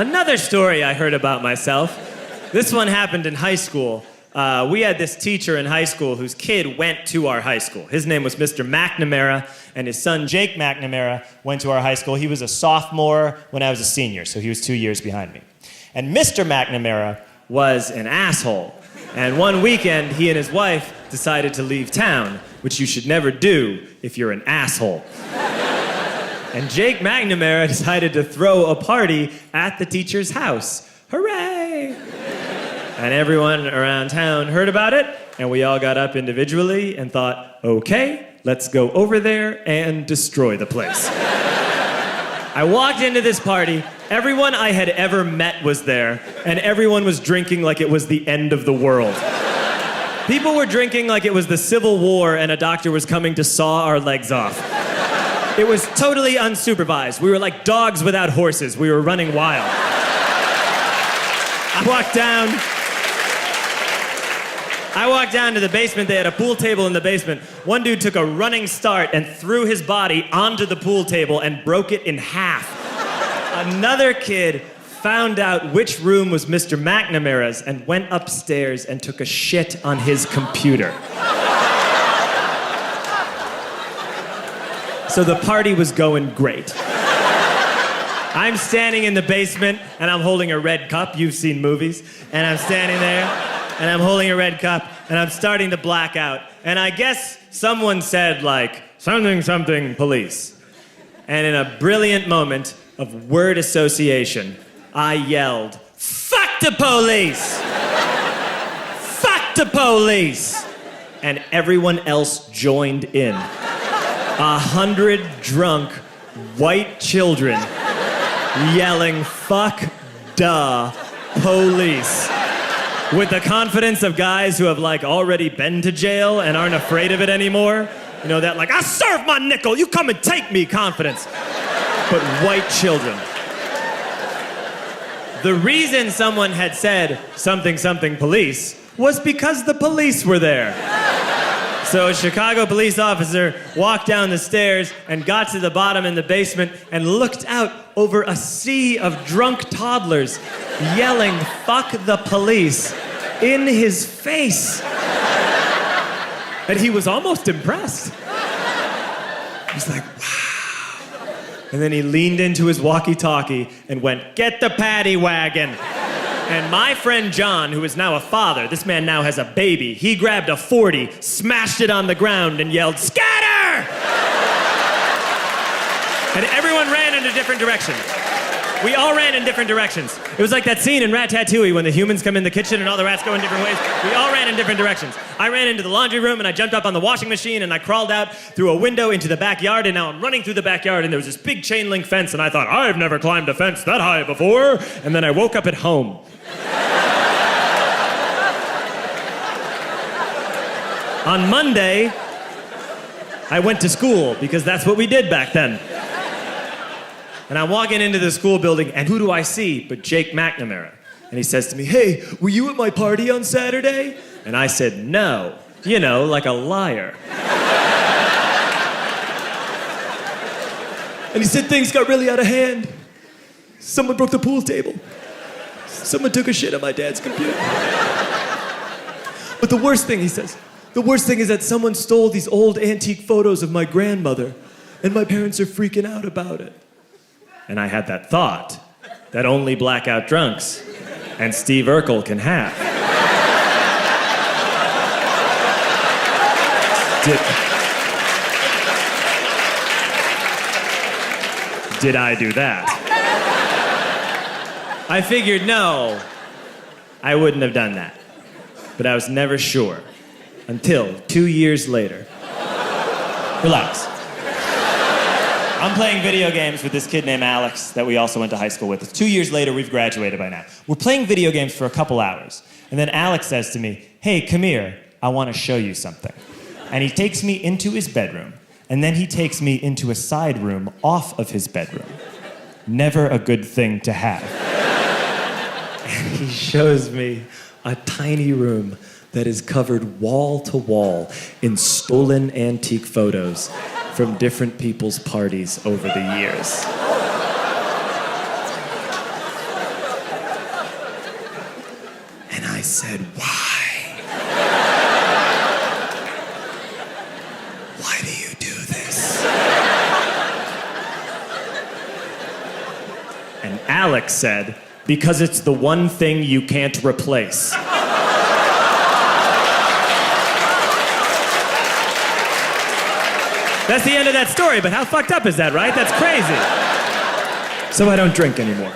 Another story I heard about myself. This one happened in high school. We had this teacher in high school whose kid went to our high school. His name was Mr. McNamara, and his son Jake McNamara went to our high school. He was a sophomore when I was a senior, so he was 2 years behind me. And Mr. McNamara was an asshole. And one weekend, he and his wife decided to leave town, which you should never do if you're an asshole. And Jake McNamara decided to throw a party at the teacher's house. Hooray! And everyone around town heard about it, and we all got up individually and thought, okay, let's go over there and destroy the place. I walked into this party, everyone I had ever met was there, and everyone was drinking like it was the end of the world. People were drinking like it was the Civil War and a doctor was coming to saw our legs off. It was totally unsupervised. We were like dogs without horses. We were running wild. I walked down to the basement. They had a pool table in the basement. One dude took a running start and threw his body onto the pool table and broke it in half. Another kid found out which room was Mr. McNamara's and went upstairs and took a shit on his computer. So the party was going great. I'm standing in the basement and I'm holding a red cup. You've seen movies. And I'm standing there and I'm holding a red cup and I'm starting to black out. And I guess someone said like, something police. And in a brilliant moment of word association, I yelled, fuck the police! Fuck the police! And everyone else joined in. 100 drunk white children yelling, fuck the police. With the confidence of guys who have like already been to jail and aren't afraid of it anymore. You know, that like, I serve my nickel, you come and take me confidence. But white children. The reason someone had said something police was because the police were there. So a Chicago police officer walked down the stairs and got to the bottom in the basement and looked out over a sea of drunk toddlers yelling, fuck the police, in his face. And he was almost impressed. He was like, wow. And then he leaned into his walkie-talkie and went, get the paddy wagon. And my friend John, who is now a father, this man now has a baby, he grabbed a 40, smashed it on the ground, and yelled, scatter! And everyone ran in a different direction. We all ran in different directions. It was like that scene in Ratatouille when the humans come in the kitchen and all the rats go in different ways. We all ran in different directions. I ran into the laundry room and I jumped up on the washing machine and I crawled out through a window into the backyard, and now I'm running through the backyard and there was this big chain link fence and I thought, I've never climbed a fence that high before. And then I woke up at home. On Monday, I went to school because that's what we did back then. And I'm walking into the school building, and who do I see but Jake McNamara? And he says to me, hey, were you at my party on Saturday? And I said, no. You know, like a liar. And he said things got really out of hand. Someone broke the pool table. Someone took a shit on my dad's computer. But the worst thing, he says, the worst thing is that someone stole these old antique photos of my grandmother, and my parents are freaking out about it. And I had that thought that only blackout drunks and Steve Urkel can have. Did I do that? I figured, no, I wouldn't have done that. But I was never sure until 2 years later. Relax. I'm playing video games with this kid named Alex that we also went to high school with. 2 years later, we've graduated by now. We're playing video games for a couple hours. And then Alex says to me, hey, come here, I want to show you something. And he takes me into his bedroom. And then he takes me into a side room off of his bedroom. Never a good thing to have. And he shows me a tiny room that is covered wall to wall in stolen antique photos from different people's parties over the years. said, why? Why do you do this? And Alex said, because it's the one thing you can't replace. That's the end of that story, but how fucked up is that, right? That's crazy. So I don't drink anymore.